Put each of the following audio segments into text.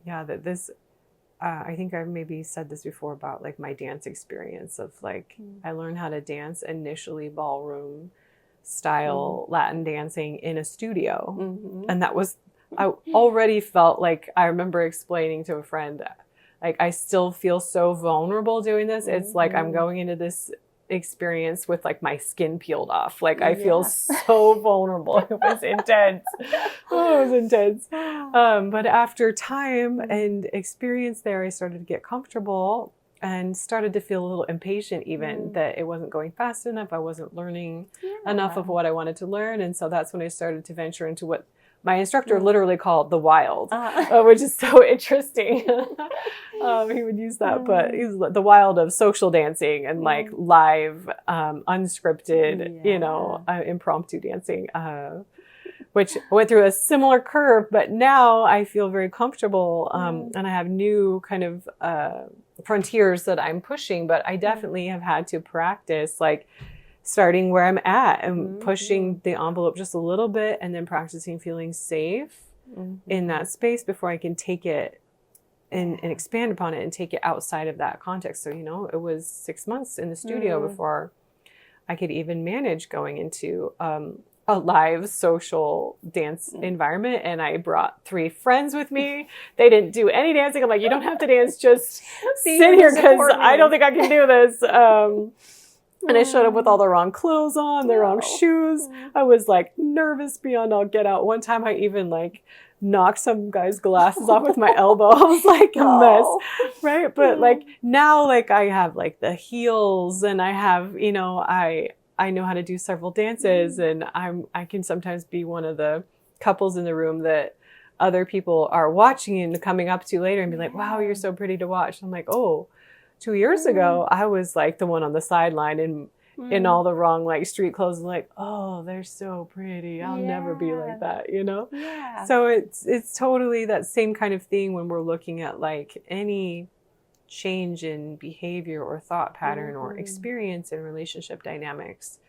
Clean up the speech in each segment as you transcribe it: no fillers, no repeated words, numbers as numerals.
yeah, that this, I think I've maybe said this before about like my dance experience of like, I learned how to dance initially ballroom style Latin dancing in a studio. And that was, I already felt like, I remember explaining to a friend, like, I still feel so vulnerable doing this. It's like I'm going into this experience with like my skin peeled off. Like I feel so vulnerable. It was intense. Oh, it was intense. But after time and experience there, I started to get comfortable and started to feel a little impatient even that it wasn't going fast enough. I wasn't learning enough of what I wanted to learn. And so that's when I started to venture into what my instructor literally called the wild, which is so interesting. He would use that, but he's the wild of social dancing and like live, unscripted, you know, impromptu dancing, which went through a similar curve, but now I feel very comfortable. And I have new kind of frontiers that I'm pushing, but I definitely have had to practice like starting where I'm at and pushing the envelope just a little bit and then practicing feeling safe in that space before I can take it and expand upon it and take it outside of that context. So, you know, it was 6 months in the studio before I could even manage going into a live social dance environment. And I brought 3 friends with me. They didn't do any dancing. I'm like, you don't have to dance, just sit here because I don't think I can do this. And I showed up with all the wrong clothes on, the wrong shoes. I was like nervous beyond all get out. One time I even like knocked some guy's glasses off with my elbow. I was like a mess, right? But like now, like I have like the heels and I have, you know, I know how to do several dances and I can sometimes be one of the couples in the room that other people are watching and coming up to later and be like, wow, you're so pretty to watch. I'm like, oh, 2 years ago, I was like the one on the sideline in all the wrong like street clothes, like, oh, they're so pretty. I'll never be like that, you know? Yeah. So it's totally that same kind of thing when we're looking at like any change in behavior or thought pattern or experience in relationship dynamics.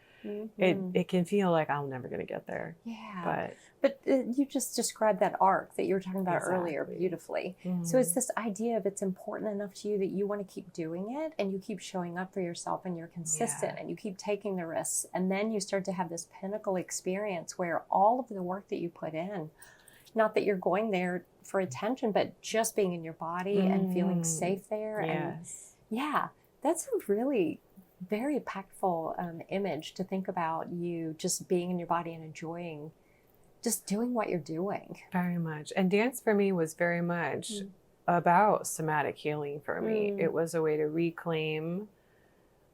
It can feel like I'm never going to get there. Yeah. But you just described that arc that you were talking about earlier beautifully. So it's this idea of it's important enough to you that you want to keep doing it and you keep showing up for yourself and you're consistent and you keep taking the risks. And then you start to have this pinnacle experience where all of the work that you put in, not that you're going there for attention, but just being in your body and feeling safe there. And yeah, that's a really very impactful image to think about, you just being in your body and enjoying just doing what you're doing. Very much. And dance for me was very much about somatic healing for me. It was a way to reclaim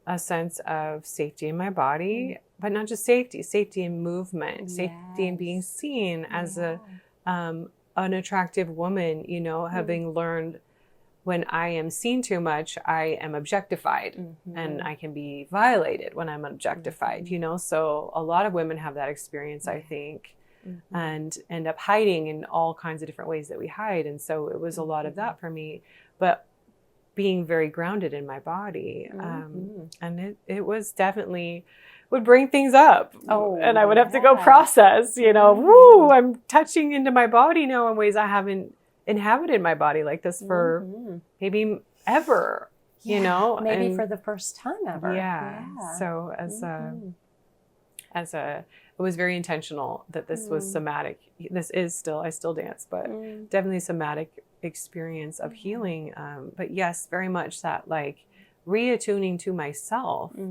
a sense of safety in my body, but not just safety in movement, safety in being seen as an attractive woman, you know, having learned when I am seen too much, I am objectified and I can be violated when I'm objectified, you know? So a lot of women have that experience, I think, and end up hiding in all kinds of different ways that we hide. And so it was a lot of that for me, but being very grounded in my body. And it was definitely would bring things up and I would have to go process, you know, woo, I'm touching into my body now in ways I haven't inhabited my body like this for maybe ever, you know, maybe for the first time ever. So it was very intentional that this was somatic. This is still, I still dance, but definitely a somatic experience of healing. But yes, very much that like reattuning to myself